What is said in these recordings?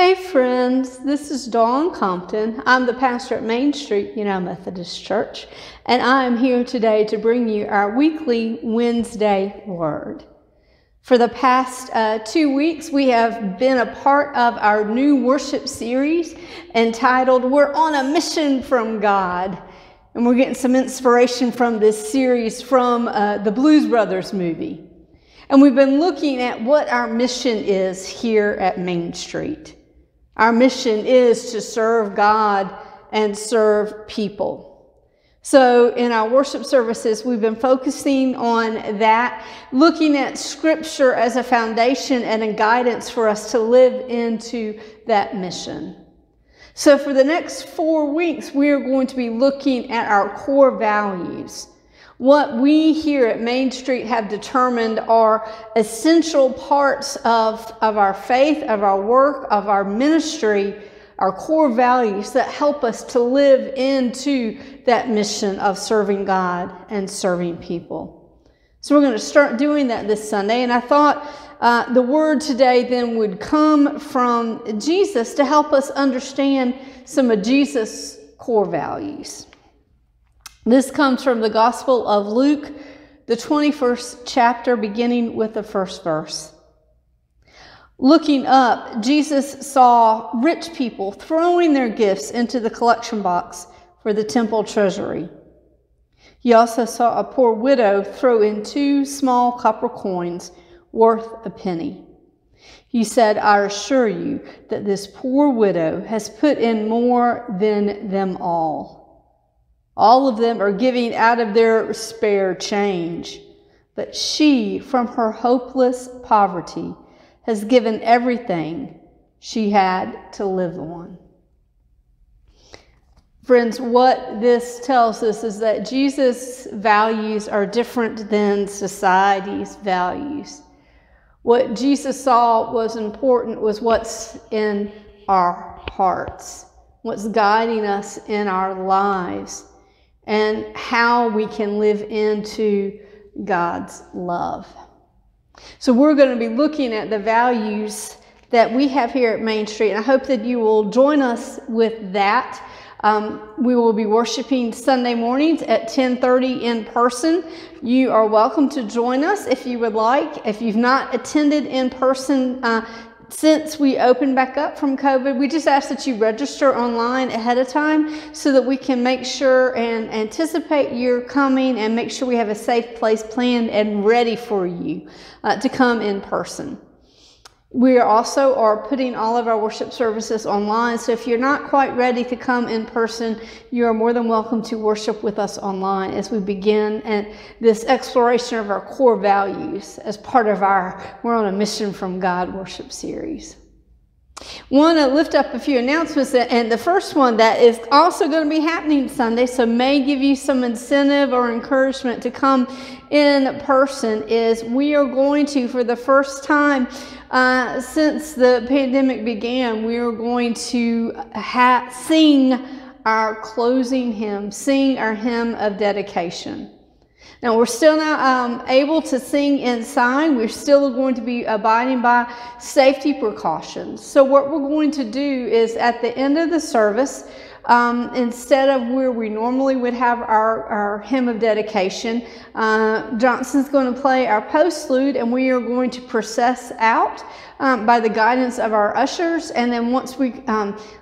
Hey friends, this is Dawn Compton. I'm the pastor at Main Street United Methodist Church, and I am here today to bring you our weekly Wednesday Word. For the past 2 weeks, we have been a part of our new worship series entitled We're on a Mission from God. And we're getting some inspiration from this series from the Blues Brothers movie. And we've been looking at what our mission is here at Main Street. Our mission is to serve God and serve people. So in our worship services, we've been focusing on that, looking at Scripture as a foundation and a guidance for us to live into that mission. So for the next 4 weeks, we are going to be looking at our core values. What we here at Main Street have determined are essential parts of our faith, of our work, of our ministry, our core values that help us to live into that mission of serving God and serving people. So we're going to start doing that this Sunday, and I thought the word today then would come from Jesus to help us understand some of Jesus' core values. This comes from the Gospel of Luke, the 21st chapter, beginning with the first verse. Looking up, Jesus saw rich people throwing their gifts into the collection box for the temple treasury. He also saw a poor widow throw in 2 small copper coins worth a penny. He said, "I assure you that this poor widow has put in more than them all. All of them are giving out of their spare change, but she, from her hopeless poverty, has given everything she had to live on." Friends, what this tells us is that Jesus' values are different than society's values. What Jesus saw was important was what's in our hearts, what's guiding us in our lives, and how we can live into God's love. So we're going to be looking at the values that we have here at Main Street, and I hope that you will join us with that. We will be worshiping Sunday mornings at 10:30 in person. You are welcome to join us if you would like. If you've not attended in person since we opened back up from COVID, we just ask that you register online ahead of time so that we can make sure and anticipate your coming and make sure we have a safe place planned and ready for you to come in person. We also are putting all of our worship services online, so if you're not quite ready to come in person, you are more than welcome to worship with us online as we begin this exploration of our core values as part of our We're on a Mission from God worship series. I want to lift up a few announcements, and the first one that is also going to be happening Sunday, so may give you some incentive or encouragement to come in person, is we are going to, for the first time since the pandemic began, we are going to sing our closing hymn, sing our hymn of dedication. Now, we're still not able to sing inside. We're still going to be abiding by safety precautions. So what we're going to do is at the end of the service, instead of where we normally would have our hymn of dedication, Johnson's going to play our postlude, and we are going to process out by the guidance of our ushers. And then once we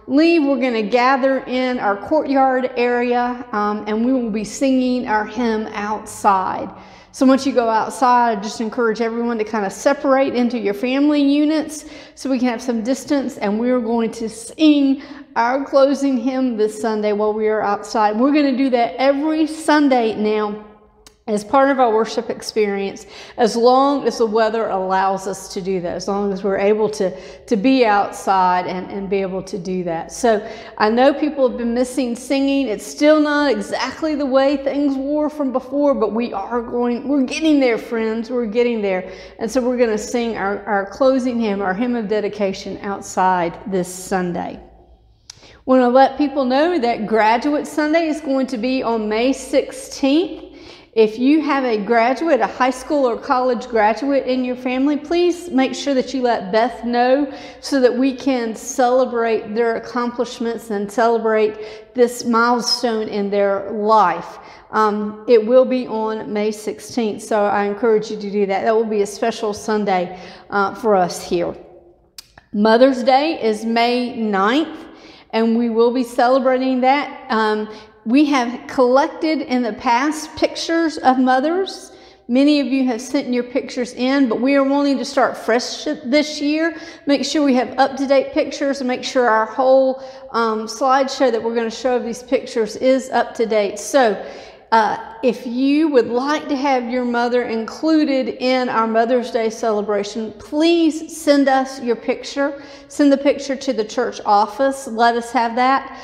leave, we're going to gather in our courtyard area, and we will be singing our hymn outside. So once you go outside, I just encourage everyone to kind of separate into your family units so we can have some distance, and we're going to sing our closing hymn this Sunday while we are outside. We're going to do that every Sunday now as part of our worship experience, as long as the weather allows us to do that, as long as we're able to be outside and be able to do that. So I know people have been missing singing. It's still not exactly the way things were from before, but we're getting there, friends. We're getting there. And so we're going to sing our closing hymn, our hymn of dedication outside this Sunday. I want to let people know that Graduate Sunday is going to be on May 16th. If you have a graduate, a high school or college graduate in your family, please make sure that you let Beth know so that we can celebrate their accomplishments and celebrate this milestone in their life. It will be on May 16th, so I encourage you to do that. That will be a special Sunday for us here. Mother's Day is May 9th, and we will be celebrating that. We have collected in the past pictures of mothers. Many of you have sent your pictures in, but we are wanting to start fresh this year. Make sure we have up-to-date pictures and make sure our whole slideshow that we're going to show of these pictures is up-to-date. So if you would like to have your mother included in our Mother's Day celebration, please send us your picture. Send the picture to the church office. Let us have that.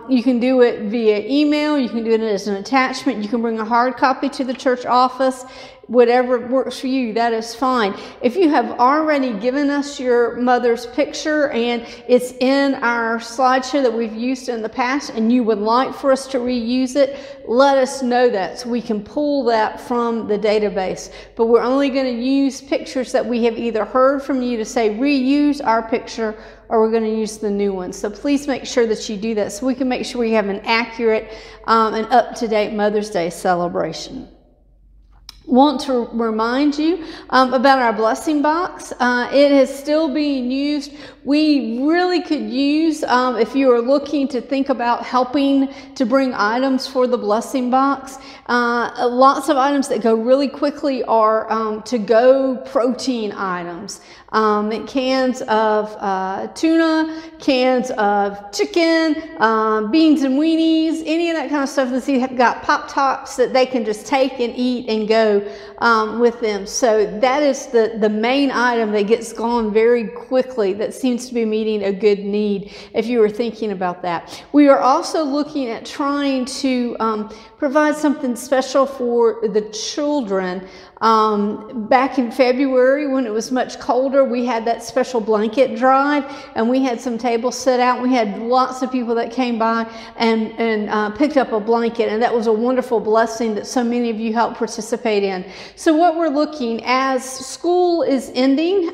You can do it via email. You can do it as an attachment. You can bring a hard copy to the church office. Whatever works for you, that is fine. If you have already given us your mother's picture and it's in our slideshow that we've used in the past and you would like for us to reuse it, let us know that so we can pull that from the database. But we're only going to use pictures that we have either heard from you to say reuse our picture, or we're going to use the new one. So please make sure that you do that so we can make sure we have an accurate and up-to-date Mother's Day celebration. Want to remind you about our blessing box. It is still being used. We really could use, if you are looking to think about helping to bring items for the blessing box, lots of items that go really quickly are to-go protein items. Cans of tuna, cans of chicken, beans and weenies, any of that kind of stuff that you have got Pop-Tarts that they can just take and eat and go with them. So that is the main item that gets gone very quickly that seems to be meeting a good need if you were thinking about that. We are also looking at trying to provide something special for the children. Back in February when it was much colder, we had that special blanket drive and we had some tables set out. We had lots of people that came by and picked up a blanket, and that was a wonderful blessing that so many of you helped participate in. So what we're looking, as school is ending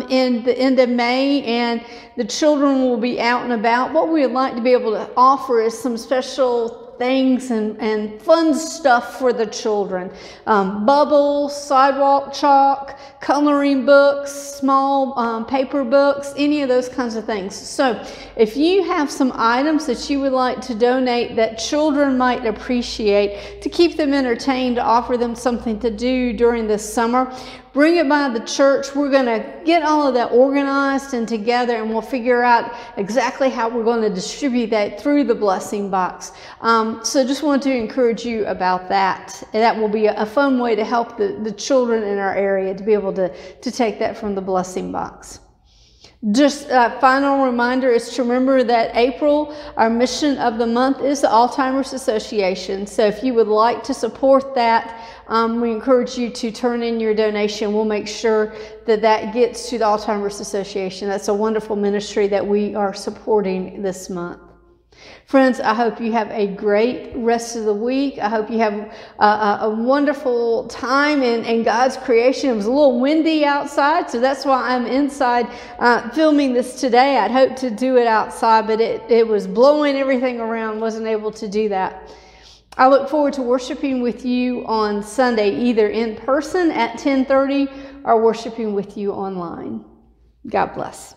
in the end of May and the children will be out and about, what we would like to be able to offer is some special things and fun stuff for the children. Bubbles, sidewalk chalk, coloring books, small paper books, any of those kinds of things. So if you have some items that you would like to donate that children might appreciate to keep them entertained, to offer them something to do during the summer, bring it by the church. We're going to get all of that organized and together, and we'll figure out exactly how we're going to distribute that through the blessing box. So just want to encourage you about that. And that will be a fun way to help the children in our area to be able to take that from the blessing box. Just a final reminder is to remember that April, our mission of the month is the Alzheimer's Association. So if you would like to support that, we encourage you to turn in your donation. We'll make sure that that gets to the Alzheimer's Association. That's a wonderful ministry that we are supporting this month. Friends, I hope you have a great rest of the week. I hope you have a wonderful time in God's creation. It was a little windy outside, so that's why I'm inside filming this today. I'd hoped to do it outside, but it was blowing everything around. Wasn't able to do that. I look forward to worshiping with you on Sunday, either in person at 10:30 or worshiping with you online. God bless.